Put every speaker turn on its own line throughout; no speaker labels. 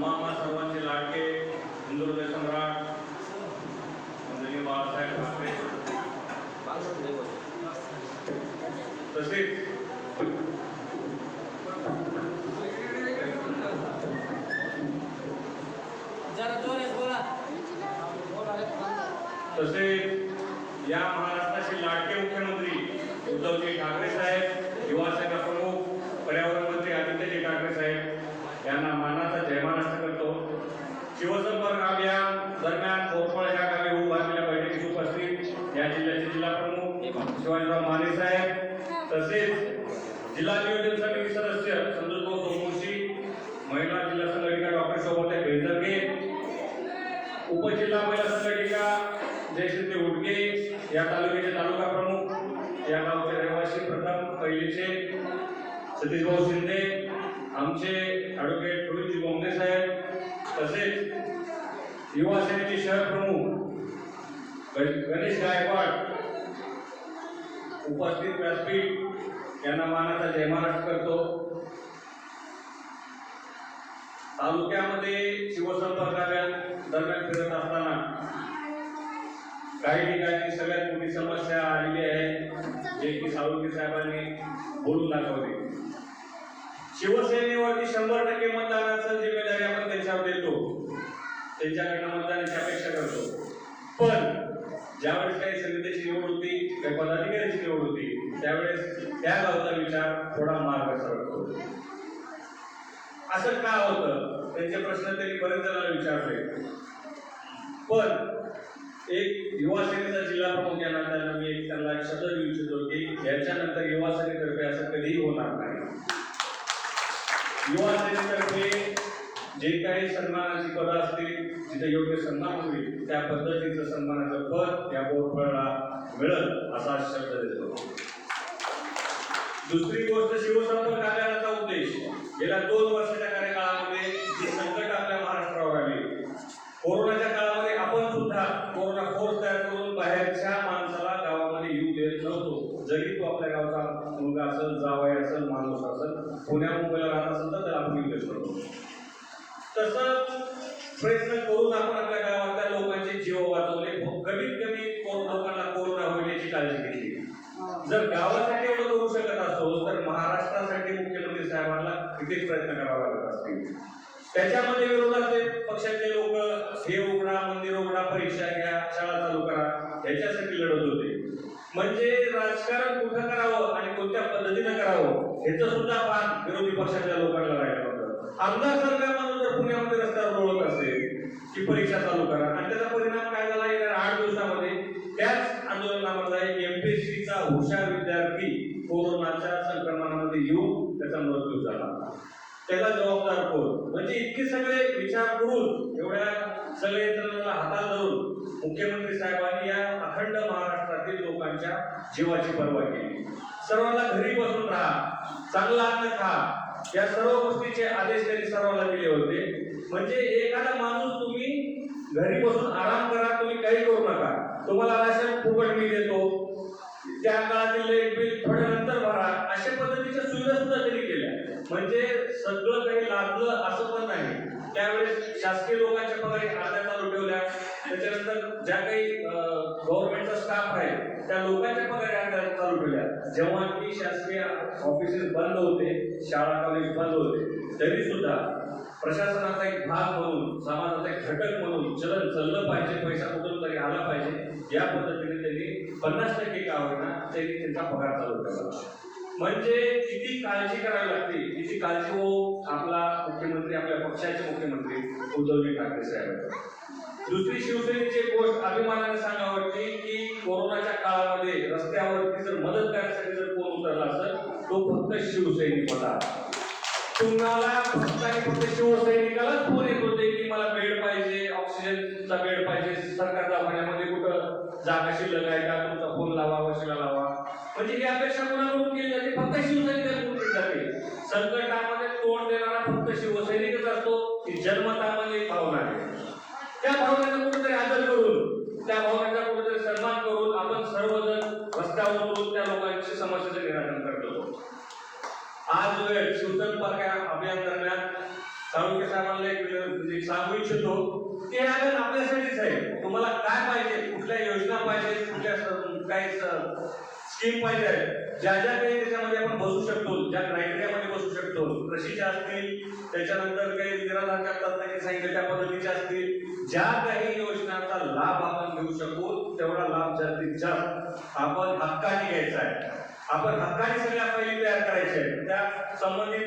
मामा सर्वांचे लाडके हिंदुहृदय सम्राट म्हणजे बाळासाहेब ठाकरे तसेच तसेच या महाराष्ट्राचे लाडके मुख्यमंत्री उद्धवजी ठाकरे साहेब, युवासेना प्रमुख पर्यावरण मंत्री आदित्यजी ठाकरे साहेब यांना मानाचा जयमानाष्ट करतो. शिवसंपर्क अभियान दरम्यान कोरफळ या गावी उभारलेल्या बैठकीस उपस्थित या जिल्ह्याचे जिल्हा प्रमुख शिवाजीराव माने साहेब, तसेच जिल्हा नियोजन समिती सदस्य संतोषभाऊ सोमवंशी, महिला जिल्हा संघटिका डॉक्टर शोभाताई बेंजरगे, उपजिल्हा महिला संघटिका जयश्री उडगे, या तालुक्याचे तालुका प्रमुख, या गावचे रहिवासी प्रथम पहिलीचे सतीशभाऊ शिंदे, आमचे ॲडव्होकेट रोहितजी बोंबे साहेब, तसेच युवा सेनेचे शहर प्रमुख गणेश गायकवाड उपस्थित व्यासपीठ यांना मानाचा जयमानाष्ट करतो. तालुक्यामध्ये शिवसंपर्क अभियान दरम्यान फिरत असताना काही ठिकाणी सगळ्यात मोठी समस्या आलेली आहे, जे की साळुंखे साहेबांनी बोलून दाखवले. शिवसेनेवरती 100% मतदानाचं जिम्मेदारी आपण त्यांच्यावर देतो, त्यांच्याकडनं मतदानाची अपेक्षा करतो. पण ज्यावेळेस काही समितीची निवड होती, काही पदाधिकाऱ्याची निवड होती, त्यावेळेस त्या गावचा विचार थोडा मार्ग सरकतो. असं का होतं? त्यांचे प्रश्न त्यांनी बरेच जणांना विचारले. पण एक युवा सेनेचा जिल्हा प्रमुख या नात्याने मी त्यांना एक शब्द देऊ इच्छितो की याच्यानंतर युवा सेनेतर्फे असं कधीही होणार नाही. युवा सेनेतर्फे जे काही सन्मानाची पदं असतील, जिथे योग्य सन्मान होईल त्या पद्धतीचं सन्मानाचं पद या कोरफळला मिळेल असा शब्द देतो. दुसरी गोष्ट, शिवसंपर्क अभियानाचा उद्देश गेल्या 2 वर्षाच्या कार्यकाळामध्ये जी संकट आपल्या महाराष्ट्रावर आली, कोरोनाच्या काळामध्ये आपण सुद्धा कोरोना फोर्स तयार करून बाहेरच्या माणसाला गावामध्ये येऊ देत नव्हतो. जरी तो आपल्या गावचा मुलगा असेल, जावई असेल, माणूस असेल, पुण्या मुंबईला राहत असेल तर त्याला आपण येऊ देत नव्हतो. तसं प्रयत्न करून आपण आपल्या गावातल्या लोकांचे जीव वाचवले. कमीत कमी लोकांना कोरोना होईल याची काळजी घेतली. जर गावासाठी एवढं करू शकत असतो तर महाराष्ट्रासाठी मुख्यमंत्री साहेबांना किती प्रयत्न करावा लागत असतील. त्याच्यामध्ये विरोधाचे पक्षाचे लोक हे उघडा, मंदिर उघडा, परीक्षा घ्या, शाळा चालू करा याच्यासाठी लढत होते. म्हणजे राजकारण कुठं करावं आणि कोणत्या पद्धतीनं करावं ह्याचं सुद्धा भान विरोधी पक्षाच्या लोकांना राहिलं होतं. आमदार सरकार म्हणून जर पुण्यामध्ये रस्त्यावर रोळत असेल की परीक्षा चालू करा, आणि त्याचा परिणाम काय झाला, येणाऱ्या 8 दिवसामध्ये त्याच आंदोलनामधला एक MPSCचा हुशार विद्यार्थी कोरोनाच्या संक्रमणामध्ये येऊन त्याचा मृत्यू झाला. त्याला जबाबदार कोण? म्हणजे इतके सगळे विचार करून, एवढ्या सगळे यंत्रणाला हातात धरून मुख्यमंत्री साहेबांनी या अखंड महाराष्ट्रातील लोकांच्या जीवाची पर्वा केली. सर्वांना घरी बसून राहा, चांगला अन्न खा, या सर्व गोष्टीचे आदेश त्यांनी सर्वांना दिले होते. म्हणजे एखादा माणूस तुम्ही घरी बसून आराम करा, तुम्ही काही करू नका, तुम्हाला राशन फुकट मी देतो, त्या काळातील लाईट बिल थोड्या नंतर भरा, अशा पद्धतीच्या सुविधा सुद्धा त्यांनी केल्या. म्हणजे सगळं काही लाभलं असं पण नाही. त्यावेळेस शासकीय लोकांच्या पगारी अर्ध्या चालू ठेवल्या. त्याच्यानंतर ज्या काही गव्हर्नमेंटचा स्टाफ आहे त्या लोकांच्या पगारी अर्ध्या चालू ठेवल्या. जेव्हा की शासकीय ऑफिसेस बंद होते, शाळा कॉलेज बंद होते, तरी सुद्धा प्रशासनाचा एक भाग म्हणून, समाजाचा एक घटक म्हणून चलन चाललं पाहिजे, पैसा कुठून तरी आला पाहिजे, या पद्धतीने त्यांनी 50% का होईना त्यांनी त्यांचा पगार चालू ठेवला. म्हणजे किती काळजी करावी लागते, किती काळजी हो आपला मुख्यमंत्री, आपल्या पक्षाचे मुख्यमंत्री उद्धवजी ठाकरे साहेब. दुसरी शिवसेनेची गोष्ट अभिमानाने सांगावी वाटते की कोरोनाच्या काळामध्ये रस्त्यावरती जर मदत करण्यासाठी जर कोण उतरला असेल तो फक्त शिवसैनिक होता. तुम्हाला फक्त शिवसैनिकालाच फोन येत होते की मला बेड पाहिजे, ऑक्सिजनचा बेड पाहिजे, सरकार दवाखान्यामध्ये कुठं जागा शिल्लक आहे का, तुमचा फोन लावा, वशिला लावा. म्हणजे ही अपेक्षा कोणाकडून केली जाते? फक्त शिवसैनिकाकडून केली जाते. संकटामध्ये तोंड देणारा फक्त शिवसैनिकच असतो. ही जन्मतामध्ये एक भावना आहे. त्या भावनेचा कुठेतरी आदर करून, त्या भावनेचा कुठेतरी सन्मान करून आपण सर्वजण रस्त्यावर उतरून त्या लोकांची समस्येचे निराकरण करतो. आज शिवसंपर्क अभियान दरम्यान साळुंखे साहेबांना एक सांगू इच्छितो की हे आव्हान आपल्यासाठीच आहे. तुम्हाला काय पाहिजे, कुठल्या योजना पाहिजे, कुठल्या काही स्कीम पाहिजे, ज्या ज्या काही त्याच्यामध्ये आपण बसू शकतो, ज्या क्रायटेरियामध्ये बसू शकतो, कृषीच्या असतील, त्याच्यानंतर काही निराधार करतात काही सांगितलं त्या पद्धतीच्या असतील, ज्या काही योजनांचा लाभ आपण घेऊ शकू तेवढा लाभ जास्तीत जास्त आपण हक्काने घ्यायचा आहे. आपण हक्काने सगळ्या फायली तयार करायच्या आहेत, त्या संबंधित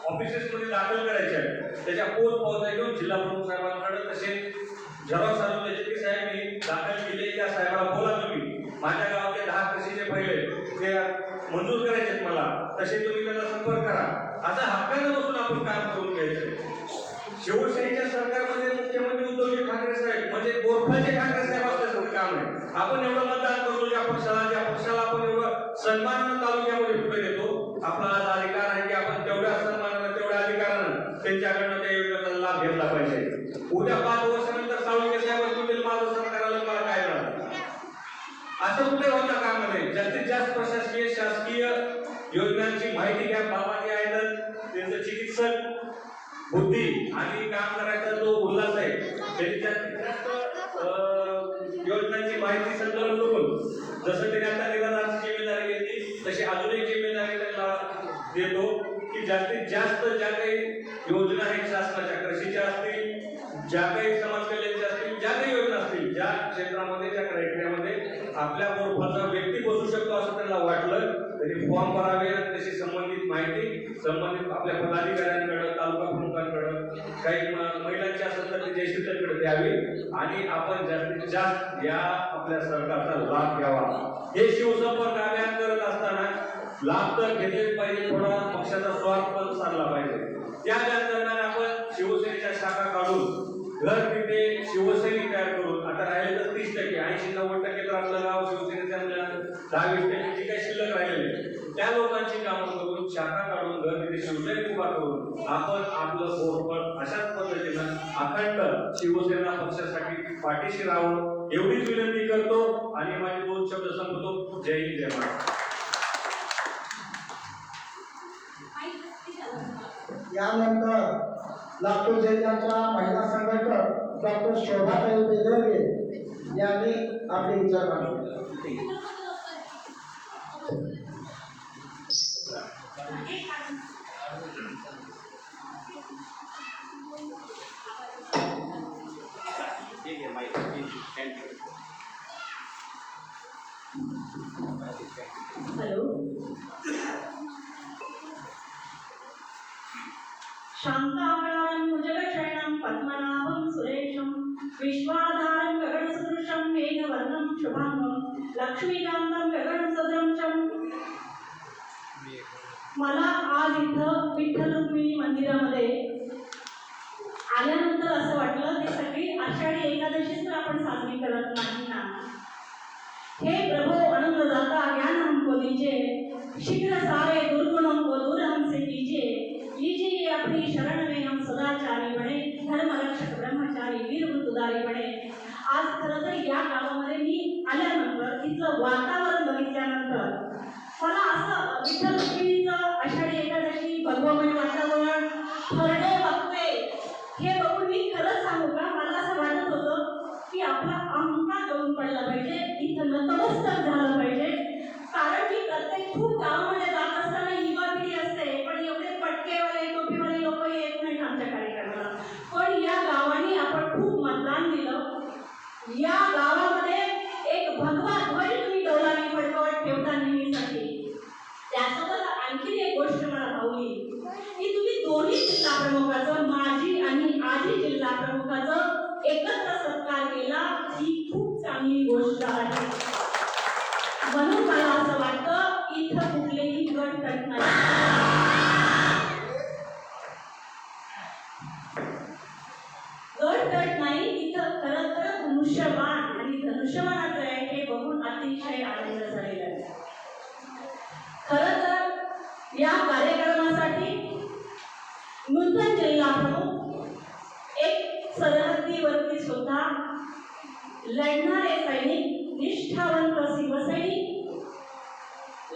ऑफिसेसमध्ये दाखल करायच्या आहेत, त्याच्या पोच पावत्या घेऊन जिल्हा प्रमुख साहेबांकडे तसे झेरॉक्स आणून त्याचे साहेब मी दाखल केले, त्या साहेबाला बोला तुम्ही माझ्या गावातले 10 कृषीचे पहिले ते मंजूर करायचे मला, तसे तुम्ही त्यांना संपर्क करा. आता हक्काने बसून आपण काम करून घ्यायचं. शिवसेनेच्या सरकारमध्ये मुख्यमंत्री उद्धवजी ठाकरे साहेब म्हणजे गोरखाचे ठाकरे साहेब असल्यासारखं काम आहे. आपण एवढं मतदान करतो ज्या पक्षाला आपण एवढं सन्मानानं तालुक्यामध्ये पुढे देतो. आपला आज अधिकार आहे की आपण तेवढ्या सन्मानानं तेवढ्या अधिकारानं त्यांच्याकडनं त्या योजनेचा लाभ घेतला पाहिजे. उद्या 5 वर्षानंतर साळुंखे साहेब तुम्ही माझं सरकारला मला काय मिळालं असं कुठे होता कामा नये. जास्तीत जास्त प्रशासकीय शासकीय योजनांची माहिती घ्या. बाबाजी आहेत त्यांचं चिकित्सक बुद्धी आणि काम करायचा जो उल्हास आहे त्यांनी जास्तीत जास्त योजनांची माहिती संकलन करून जसं त्यांनी आता निराधारची जिम्मेदारी घेतली तशी अजून एक जिम्मेदारी त्यांना देतो की जास्तीत जास्त ज्या काही योजना आहेत शासनाच्या कृषीच्या असतील, ज्या काही समाज कल्याणच्या असतील, ज्या काही योजना असतील, ज्या क्षेत्रामध्ये ज्या क्रायटेरियामध्ये आपल्या गोरफाचा व्यक्ती बसू शकतो असं त्यांना वाटलं तरी फॉर्म भरावे. त्याची संबंधित माहिती संबंधित आपल्या पदाधिकाऱ्यांकडे, तालुका प्रमुखांकडे, काही महिलांची असेल तर जयश्रीकडे द्यावी आणि आपण जास्तीत जास्त या आपल्या सरकारचा लाभ घ्यावा. हे शिवसंपर्क अभियान करत असताना लाभ तर घेतलेच पाहिजे, थोडा पक्षाचा स्वार्थ पण साधला पाहिजे. त्या दरम्यान आपण शिवसेनेच्या शाखा काढून घर तिथे शिवसैनिक तयार करून आता राहिले तर 30%, 80-90% तर आपलं गाव शिवसेनेच्या 10-20% जी काही शिल्लक राहिलेली त्या लोकांची कामं करून शाखा काढून घर तिथे शिवसैनिक उभा करून आपण आपलं पोरपट अशाच पद्धतीनं अखंड शिवसेना पक्षासाठी पाठीशी राहून एवढीच विनंती करतो आणि माझे 2 शब्द संपतो. जय हिंद, जय महाराष्ट्र.
यानंतर लातूर जिल्ह्याच्या महिला संघटक डॉक्टर शोभाताई बेदरे यांनी आपले विचार मांडले.
हॅलो, शांताकारां भुजगशयनं पद्मनाभं सुरेशं विश्वाधारं गगनसदृशं मेघवर्णं शुभांगं लक्ष्मीकान्तं गगनसदृशं. मला आज इथं विठ्ठल रुक्मिणी मंदिरामध्ये आल्यानंतर असं वाटलं की सगळी आषाढी एकादशी तर आपण साजरी करत नाही ना. हे प्रभो अनुग्रहदाता ज्ञान हमको दीजिए, शीघ्र सारे दुर्गुणों को दूर हमसे कीजिए, लीजिए अपनी शरण में हम सदाचारी बने, धर्म रक्षक ब्रह्मचारी वीर मृत्युदारी बने. आज खरं तर या गावामध्ये मी आल्यानंतर इथलं वातावरण बघितल्यानंतर मला असं विठ्ठल रुक्मिणीचं आषाढी एकादशी भगवमय वातावरण खरडे बघते हे बघून मी खरंच सांगू का मला असं वाटत होतं की आपला अहंकार गळून पडला पाहिजे, इथं नतमस्तक झालं पाहिजे. कारण की प्रत्येक खूप गावामध्ये जात असताना युवा पिढी असते पण एवढे पटकेवाले टोपीवाले लोक येत नाहीत आमच्या कार्यक्रमाला. पण या गावाने आपण खूप मतदान दिलं. या गावामध्ये एक भगवा ध्वज तुम्ही डोलाने फडकवत ठेवता नेहमीसाठी. त्यासोबत आणखी एक गोष्ट मला भावली की तुम्ही दोन्ही जिल्हा प्रमुखाचं, माजी आणि आजी जिल्हा प्रमुखाचं एकत्र सत्कार केला. ही खूप चांगली गोष्ट आहे. म्हणून मला असं वाटतं इथं कुठलेही गटतट नाही. गटतट नाही, इथं खरं तर धनुष्यबाण आणि धनुष्यबाणाचं आहे हे बघून अतिशय आनंद झालेला आहे. खरं तर या कार्यक्रमासाठी नूतन जिल्हा प्रमुख, एक सरहद्दीवरती सुद्धा लढणारे सैनिक, निष्ठावंत शिवसैनिक,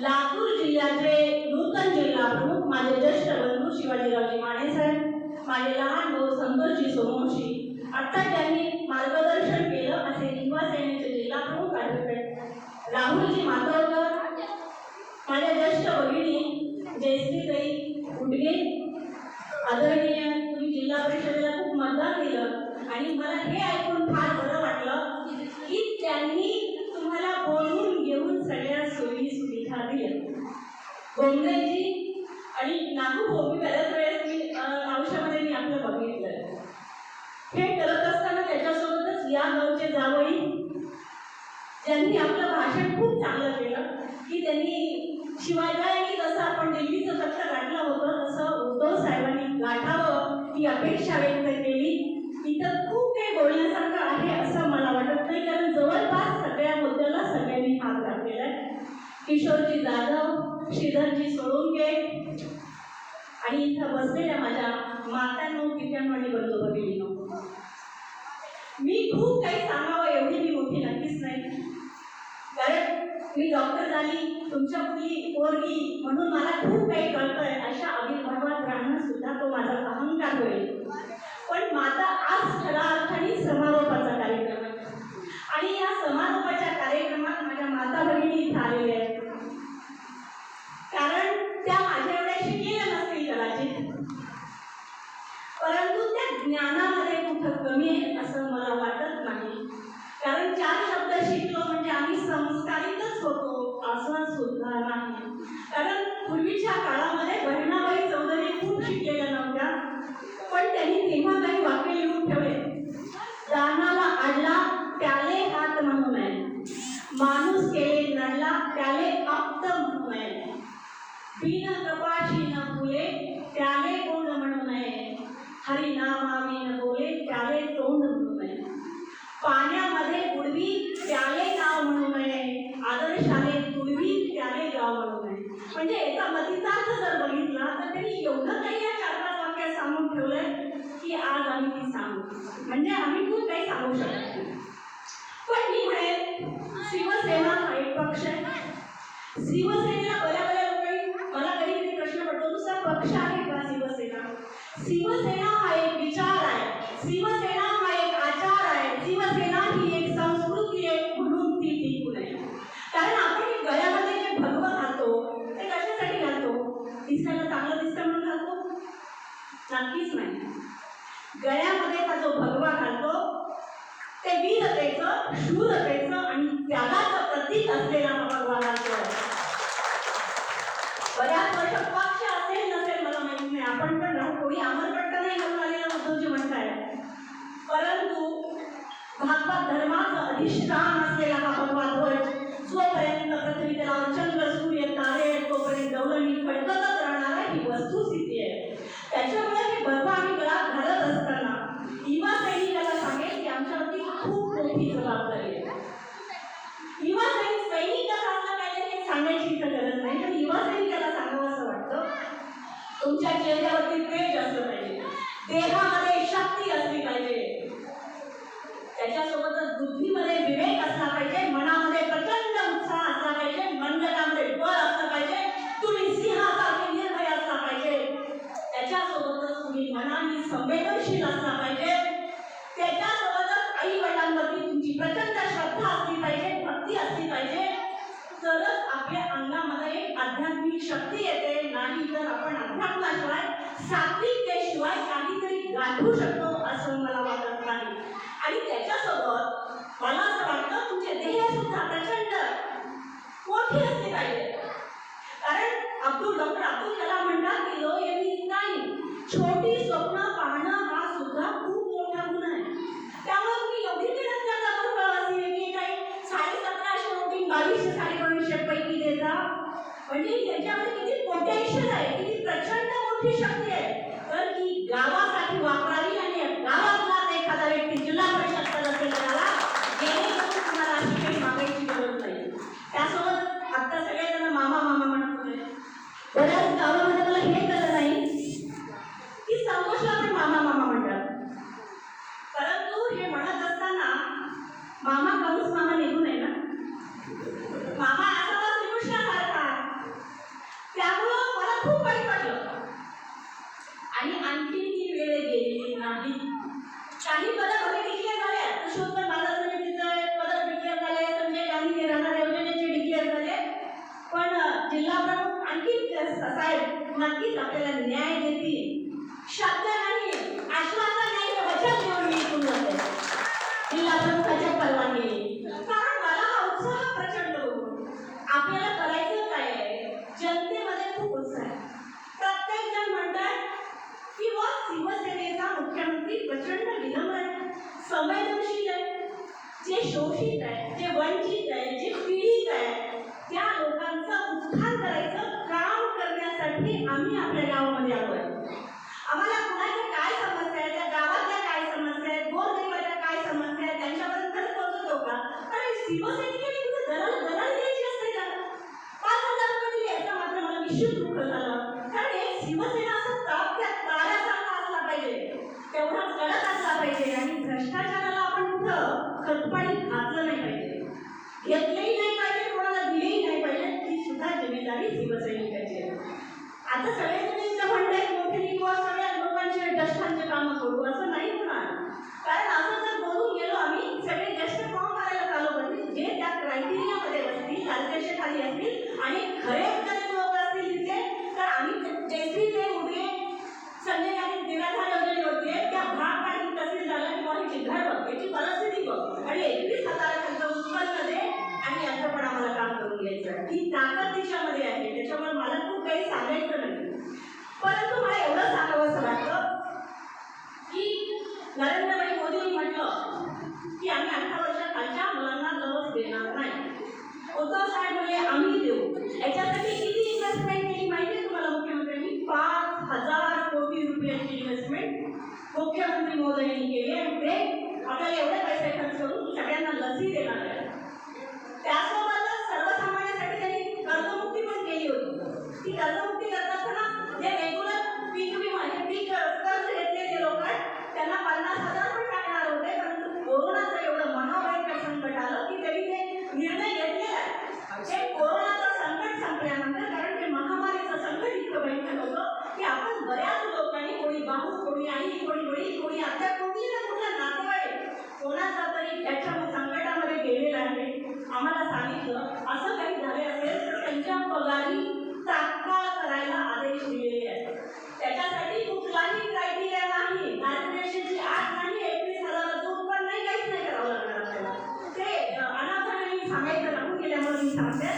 लातूर जिल्ह्याचे नूतन जिल्हा प्रमुख माझे ज्येष्ठ बंधू शिवाजीरावजी माने साहेब, माझे लहान माझ्या ज्येष्ठ भगिनी जयश्रीताई उडगे, आदरणीय तुम्ही जिल्हा परिषदेला खूप मतदान दिलं आणि मला हे ऐकून फार बरं वाटलं की त्यांनी तुम्हाला बोलवून घेऊन सगळ्या सोयी सुविधा दिल्या. गोमरेजी आणि नागू भाऊ बऱ्याच वेळेस मी आयुष्यामध्ये मी आपलं बघितलं. हे करत असताना त्याच्यासोबतच या गावचे जावई ज्यांनी आपलं भाषण खूप चांगलं केलं की त्यांनी शिवाजी जसं आपण दिल्लीचं पत्र गाठलं होतं तसं उद्धव साहेबांनी गाठावं ही अपेक्षा व्यक्त केली. इथं खूप काही बोलण्यासारखं आहे असं मला वाटत नाही, कारण जवळपास सगळ्या मुद्द्याला सगळ्यांनी हात घातलेला आहे. किशोरजी जाधव, श्रीधरजी सोळुंके आणि इथं बसलेल्या माझ्या मातांनो, पित्यांनो आणि बंधू भगिनींनो, मी खूप काही सांगावं एवढी मी मोठी नक्कीच नाही, कारण मी डॉक्टर झाली, तुमच्या मुली पोरगी म्हणून मला खूप काही कळतंय अशा आविर्भावात राहणं सुद्धा तो माझा अहंकार होईल. पण माझा आज खऱ्या अर्थाने समारोपाचा कार्यक्रम आहे आणि या समारोपाच्या कार्यक्रमात माझ्या माता भगिनी इथे आलेल्या आहेत, कारण त्या माझ्या एवढ्या शिकलेल्या नसतील कदाचित, परंतु त्या ज्ञानामध्ये कुठं कमी आहे असं मला वाटत नाही. कारण 4 शब्द शिकलो म्हणजे आम्ही संस्कारितच होतो असं सुद्धा नाही. कारण पूर्वीच्या काळामध्ये बहिणाबाई चौधरी खूप शिकलेल्या नव्हत्या, पण त्यांनी तेव्हा काही वाक्य लिहून ठेवले. दानाला आडला त्याले हात म्हणू नये, माणूस केले नडला त्याले आप्त म्हणू नये, बिन कपाशी न फुले त्याले गोड म्हणू नये, हरिनामावी न बोले त्याले तोंड म्हणू नये, पाण्यामध्ये बुडवी त्याले नाव म्हणू नये, आदर्शाले तुडवी त्याले गाव म्हणू नये. म्हणजे एका मतितार्थ जर बघितला तर त्यांनी एवढं काही या 4-5 वाक्यात सांगून ठेवलंय की आज आम्ही ती सांगू, म्हणजे आम्ही खूप काही सांगू शकत नाही. पण मी म्हणेन शिवसेना हा एक पक्ष आहे. शिवसेनेला बऱ्या लोकांनी मला कधी कधी प्रश्न पडतो नुसता पक्ष आहे का शिवसेना? शिवसेना हा एक विचार आहे, शिवसेना हा एक आचार आहे, शिवसेना ही एक संस्कृती आहे, म्हणून ती टिकू नये. कारण आपण गळ्यामध्ये जे भगवं घालतो ते कशासाठी घालतो? दिसायला चांगलं दिसतं म्हणून घालतो? नक्कीच नाही. गळ्यामध्ये हा जो भगवा घालतो ते वीरतेचं, शूरतेचं आणि त्यागाचं प्रतीक असलेला हा भगवा घालतो. बऱ्याच वर्ष पक्ष असेल नसेल मला माहिती नाही, आपण पण राहू, कोणी अमरपट्टा नाही घालून आलेला उद्धवजी म्हणताय, परंतु भागवत धर्माचं अधिष्ठान असलेला हा भगवा ध्वज जोपर्यंत पृथ्वी तलावर चंद्र सूर्य तारे तोपर्यंत डौलनी फडकतच राहणार आहे ही वस्तुस्थिती आहे. त्याच्यामुळे हे भगवा आम्ही गळ्यात घालत असताना युवा सैनिकाला सांगेल की आमच्यावरती खूप मोठी जबाबदारी आहे. युवा सैनिक कसं असलं पाहिजे हे सांगायची इथं गरज नाही, पण युवा सैनिकाला सांगावं असं वाटतं तुमच्या चेहऱ्यावरती तेज असलं पाहिजे, देहामध्ये शक्ती असली पाहिजे, त्याच्यासोबतच बुद्धीमध्ये विवेक असला पाहिजे, मनामध्ये प्रचंड उत्साह असला पाहिजे, मनगटामध्ये बळ असलं पाहिजे, तुम्ही सिंहासारखे निर्भय असला पाहिजे, त्याच्यासोबतच तुम्ही मनाने संवेदनशील असला पाहिजे, त्याच्यासोबतच आई वडिलांवरती तुमची प्रचंड श्रद्धा असली पाहिजे, भक्ती असली पाहिजे, तरच आपल्या अंगामध्ये एक आध्यात्मिक शक्ती येते. नाही तर आपण अध्यात्माशिवाय सात्विकतेशिवाय काहीतरी गाठू शकतो असं मला वाटत नाही. आणि त्याच्यासोबत मला असं वाटतं तुमचे ध्येय सुद्धा प्रचंड मोठे असले पाहिजे. कारण डॉक्टर अब्दुल कलाम म्हणतात की लो एवढी नाही, छोटी स्वप्न पाहणं हा सुद्धा खूप मोठा गुण आहे. त्यामुळे तुम्ही एवढी मेहनत करता बरोबर की काही 1750 मोठी 2200 पैकी देता, म्हणजे त्याच्यामध्ये किती पोटेन्शियल आहे, किती प्रचंड मोठी शक्ती आहे, तर की गावासाठी वापरावी आणि गावातला एखादा व्यक्ती जिल्हा परिषद सदस्य झाला जेणेकरून तुम्हाला अशी काही मागायची गरज नाही. त्यासोबत आता सगळेजण मामा मामा म्हणत होते, बऱ्याच गावामध्ये मला हे कळलं नाही की संतोषला पण मामा मामा म्हणतात, परंतु हे म्हणत असताना मामा काऊच मामा निघू नये ना, मामा असा श्रीकृष्णासारखा, त्यामुळं मला खूप वाईट वाटलं. आणि आणखी ती वेळ गेलेली नाही. काही पदं भले डिक्लेअर झाले, पुरुषोत्तम बाजार समितीचे पदं डिक्लेअर झाले, संजय गांधी राहणार योजनेचे डिक्लेअर झाले, पण जिल्हा साहेब नक्कीच आपल्याला न्याय देतील. शब्द नाही, आश्वासन नाही, वचन देऊन मी इथून जाते जिल्हा प्रमुखाच्या परवानगीने. कारण मला हा उत्साह प्रचंड होतो. आपल्याला करायचं काय आहे? जनतेमध्ये खूप उत्साह आहे. प्रत्येक जण म्हणतात की व शिवसेनेचा मुख्यमंत्री प्रचंड विनम्र आहे, संवेदनशील आहे, जे शोषित आहे, जे वंचित आहे, जे पीडित आहे, त्या लोकांचं उत्थान करायचं काम करण्यासाठी आम्ही आपल्या गावामध्ये आलोय. आम्हाला कुणाच्या काय समस्या आहेत, त्या गावातल्या काय समस्या आहेत, गोरगरिबाच्या काय समस्या आहेत, त्यांच्यापर्यंत पोहोचतो का? अरे शिवसैनिकांनी कुठे दलाल द्यायची असते का? 5,000 रुपये दिले याचा मात्र मला विशेष दुःख झालं. कारण एक शिवसेना असं ताऱ्यासारखा असला पाहिजे, तेवढा कडक असला पाहिजे आणि भ्रष्टाचाराला आपण कुठं खतपाणी घातलं नाही पाहिजे, घेतलेही नाही पाहिजे, कोणाला दिलेही नाही पाहिजे. ही सुद्धा जिम्मेदारी शिवसैनिकाची आहे. आता सगळ्यांचं म्हणणं आहे मोठी किंवा सगळ्या लोकांचे डस्टांचे कामं करू, असं नाही होणार. कारण असं जर बोलून गेलो आम्ही सगळे डस्ट फॉर्म करायला चालू करतील, जे त्या क्रायटेरियामध्ये बसतील, खाली असतील आणि खरेच गरीब लोक असतील तिथे, तर आम्ही जैसी ते उडे संजय गांधी निराधार योजनेवरती त्या भाग पाडून तहसील झाला किंवा ह्याची घर बघ, याची परिस्थिती बघ आणि 21,000 त्यांचं उत्पन्न दे आणि याचं पण आम्हाला काम करून घ्यायचं. ही ताकद तिच्यामध्ये आहे. त्याच्यामुळे मला खूप काही सांगायचं नाही, परंतु मला एवढं सांगावंसं वाटतं की नरेंद्रभाई मोदींनी म्हटलं की आम्ही 18 वर्षाखालच्या मुलांना लस देणार नाही. उद्धव साहेब म्हणजे आम्ही देऊ. याच्यासाठी किती इन्व्हेस्टमेंट केली माहिती आहे तुम्हाला मुख्यमंत्र्यांनी? 5,000 कोटी रुपयांची इन्व्हेस्टमेंट मुख्यमंत्री मोदींनी केली आणि ते आपल्याला एवढे पैसे खर्च करून सगळ्यांना लसी देणार आहे. त्यासोबतच सर्वसामान्यांसाठी त्यांनी कर्जमुक्ती पण केली होती. ती कर्जमुक्ती करत असताना जे रेग्युलर पीक कर्ज घेतलेले लोक आहेत त्यांना 50,000 पण टाकणार होते, परंतु कोरोनाचं एवढं महाभयंकर संकट आलं की त्यांनी ते निर्णय घेतलेला आहे. हे कोरोनाचं संकट संपल्यानंतर, कारण ते महामारीचं संकट इतकं भयंकर होतं की आपण बऱ्याच लोकांनी, कोणी भाऊ, कोणी आई, कोणी वडील, कोणी आत्या, कोणी ना कुठला नातेवाईक कोणाचा तरी त्याच्या संकटामध्ये गेलेला आहे. आम्हाला सांगितलं असं काही झाले असेल तर त्यांच्या पगारी तात्काळ करायला आदेश दिलेले आहेत. त्याच्यासाठी कुठलाही क्रायटेरिया नाही, कार्पोरेशनची आठ नाही, 21,000 उत्पन्न नाही, काहीच नाही करावं लागणार आपल्याला. ते अनाथांनी सांगायचं लागून गेल्यामुळे मी सांगते.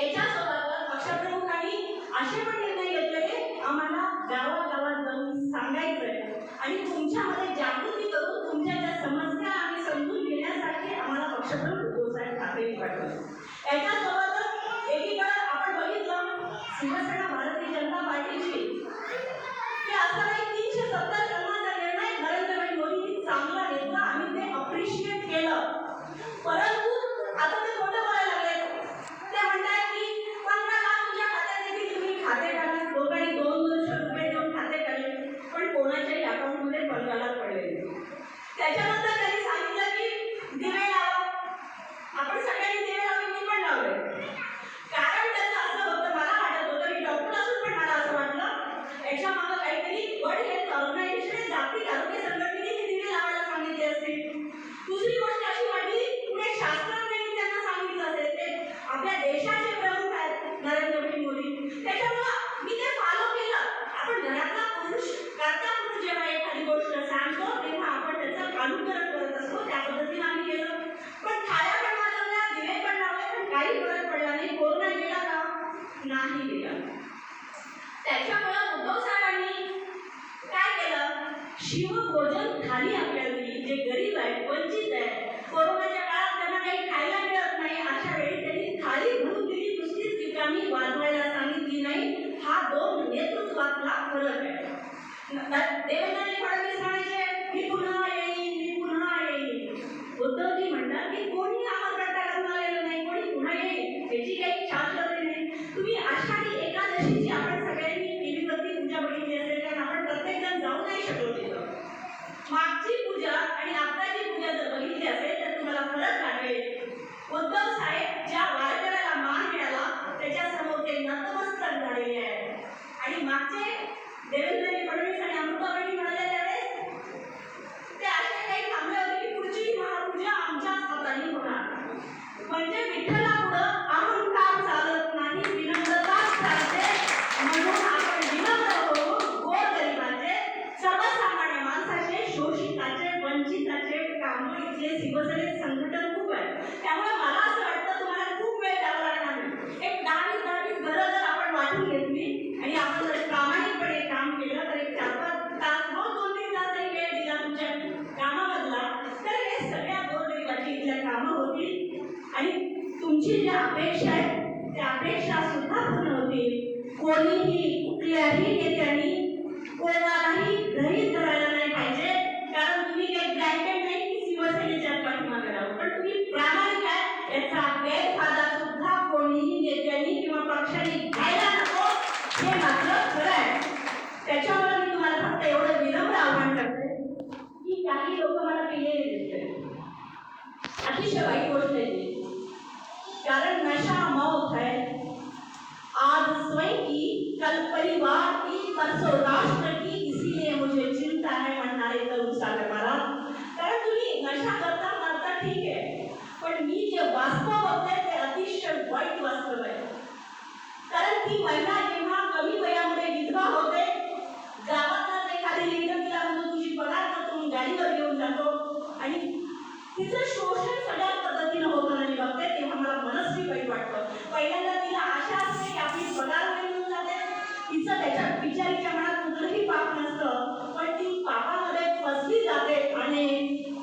याच्यासोबत पक्षप्रमुखांनी असे पण निर्णय घेतलेले, आम्हाला गावागावात जाऊन सांगायचंय आणि तुमच्यामध्ये जागृती करून तुमच्या ज्या समस्या आम्ही समजून घेण्यासाठी आम्हाला पक्षप्रमुख उद्धव साहेब ठाकरे पाठवले. याच्यासोबतच एकीकडे आपण बघितलं शिवसेना भारतीय जनता पार्टीची की असं नाही 370 क्रमांकाचा निर्णय नरेंद्रभाई मोदींनी चांगला घेतला, आम्ही ते अप्रिशिएट केलं. परंतु आता ते खोटं बोलायला लागले. ते म्हणतात की 15 लाख तुमच्या खात्यात येतील, तुम्ही खाते काढा. लोकांनी 200 रुपये देऊन खाते काढले, पण कोणाच्याही अकाउंटमध्ये 15 लाख पडले. त्याच्यानंतर त्यांनी सांगितलं की दिवे लावा. आपण सगळ्यांनी दिवे लावले, मी पण लावले. कारण त्याचं असं होतं, मला वाटत होतं, मी डॉक्टर असून पण मला असं वाटलं याच्या मागं काहीतरी वर्ल्ड हेल्थ ऑर्गनायझेशन, जागतिक आरोग्य संघटनेने हे दिवे लावायला सांगितले असते. दुसरी गोष्ट अशी वाटली, पुढे शास्त्रज्ञांनी त्यांना सांगितलं असेल. ते आपल्या देशाचे प्रमुख आहेत नरेंद्रभाई मोदी, त्याच्यामुळं मी ते फॉलो केलं. आपण घरातला पुरुष करता पुरुष जेव्हा एखादी गोष्ट सांगतो तेव्हा आपण त्याचं अनुकरण करत असतो, त्या पद्धतीने आम्ही केलं. पण थाळ्या पण वाजवल्या, दिवे पण लावले, पण काही फरक पडला नाही. कोरोना गेला का? नाही गेला. त्याच्यामुळं उद्धव साहेबांनी काय केलं? शिवभोजन थाली आपल्याला दिली. जे गरीब आहेत, वंचित आहेत, कोरोनाच्या काळात त्यांना काही खायला मिळत नाही, अशा वेळी त्यांनी थाली भरून दिली, नुसतीच रिकामी वाजवायला सांगितली नाही. हा 2 नेतृत्वातला फरक आहे. देवेंद्र फडणवीस म्हणायचे मी पुन्हा येईन, मी पुन्हा येईन. उद्धवजी म्हणतात की कोणी आम्हाला करून आलेलं नाही, कोणी पुन्हा येईल याची काही शाश्वती नाही. तुम्ही आषाढी एकादशीची आपण सगळ्यांनी टीव्हीवरती पूजा बघितली असेल, कारण आपण प्रत्येक जण जाऊ नाही शकलो तिथं. मागची पूजा आणि आताची पूजा जर बघितली असेल तर तुम्हाला फरक जाणवेल. उद्धव साहेब ज्या वारकऱ्याला मान मिळाला त्याच्यासमोर ते नतमस्तक झालेले आहेत. आणि मागचे देवेंद्र फडणवीस आणि अमृताबाई म्हणाले त्यावेळेस त्यामुळे इथले शिवसेनेचे संघटन खूप आहे. त्यामुळे मला असं वाटतं तुम्हाला खूप वेळ द्यावा लागणार नाही. एक 10-20 घरं जर आपण वाटून घेतली आणि आपण जर प्रामाणिकपणे काम केलं तर एक 4-5 तास, 2-3 तासही वेळ दिला तुमच्या कामामधला, तर हे सगळ्या गोरगरिबाची इथल्या कामं होतील आणि तुमची जी अपेक्षा आहे त्या अपेक्षा सुद्धा पूर्ण होतील. कोणीही कुठल्याही नेत्यांनी कोणालाही गृहीत धरायला नाही पाहिजे, कारण तुम्ही काही ब्रँडेड नाही की शिवसेनेच्या पाठीमागे राहू, पण तुम्ही प्रामाणिक आहे याचा गैरफायदा सुद्धा कोणीही नेत्यांनी किंवा पक्षांनी घ्यायला नको, हे मात्र खरं आहे. त्याच्यामुळे मी तुम्हाला फक्त एवढं विनम्र आव्हान करते की काही लोक मला पिलेले दिसते, अतिशय वाईट गोष्ट आहे ती. कारण नशा मौत है, आज स्वयं की, कल परिवार की, परसों राष्ट्र की, इसीलिए मुझे चिंता है म्हणणारे तरुण सागर महाराज. कारण तुम्ही नशा करता मारता ठीक आहे, पण मी जे वास्तव बघते ते अतिशय वाईट वास्तव आहे. कारण ती महिला जेव्हा कमी वयामध्ये विधवा होते, गावातच एखादी लिंग तिला म्हणून तुझी पगार करतो म्हणून गाडीवर घेऊन जातो आणि तिचं शोषण सगळ्या पद्धतीनं होताना मी बघते, तेव्हा मला मनस्वी वाईट वाटतं. पहिल्यांदा तिला आशा असते की आपली पगार मिळून जाते, तिचं त्याच्या बिचारीच्या मनात कुठलंही पाप नसतं, पण ती पापामध्ये फसली जाते आणि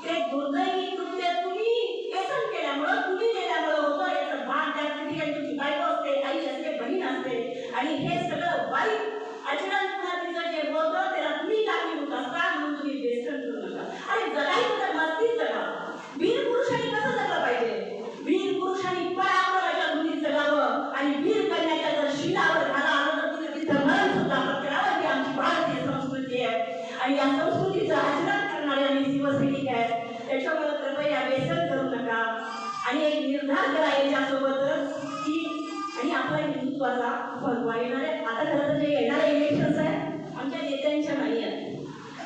ते दुर्दैवी कृत्य तुम्ही व्यसन केल्यामुळं, तुम्ही केल्यामुळं होतं. याचं भान त्या ठिकाणी तुमची बायको असते, आई असते, बहीण असते आणि हे सगळं वाईट आचरण तिचं जे होतं त्याला तुम्ही कारणीभूत असता, म्हणून तुम्ही व्यसन करू नका. आणि जगायचं तर मस्तीच जगा. वीर पुरुषांनी कसं जगलं पाहिजे? वीर पुरुषांनी पराक्रमाच्या धुनीत जगावं आणि वीर कन्याच्या जर शिलावर घाला आलं तर तुम्ही तिथं मरण सुद्धा करावं. ही आमची भारतीय संस्कृती आहे आणि या संस्कृतीचं आचरण करणारे आम्ही शिवसैनिक आहे. त्याच्यामुळे कृपया व्यसन करू नका आणि एक निर्धार करा याच्यासोबतच की आणि आपला हिंदुत्वाचा भगवा येणारे. आता खरं तर जे येणारे इलेक्शन्स आहे आमच्या नेत्यांच्या नाही आहेत.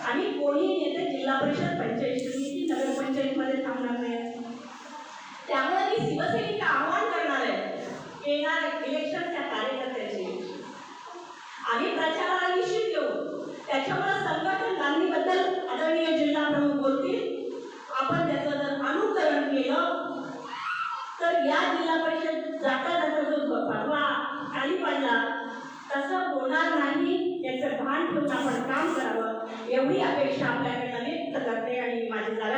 आम्ही कोणी नेते जिल्हा परिषद, पंचायत समिती, नगरपंचायतीमध्ये थांबणार नाही. त्यामुळे मी शिवसैनिक आव्हान करणार आहे येणार इलेक्शनच्या कार्यकर्त्याची आम्ही प्रचाराला निश्चित घेऊ. त्याच्यामुळे संघटन बांधणीबद्दल आदरणीय जिल्हा प्रमुख बोलतील. आपण त्याचं जर अनुकरण केलं तर या जिल्हा परिषद जाता जाता जो फटवा खाली पडला तसं होणार नाही, याचं भान ठेवून आपण काम करावं एवढी अपेक्षा आपल्याकडे व्यक्त करते आणि माझी जागा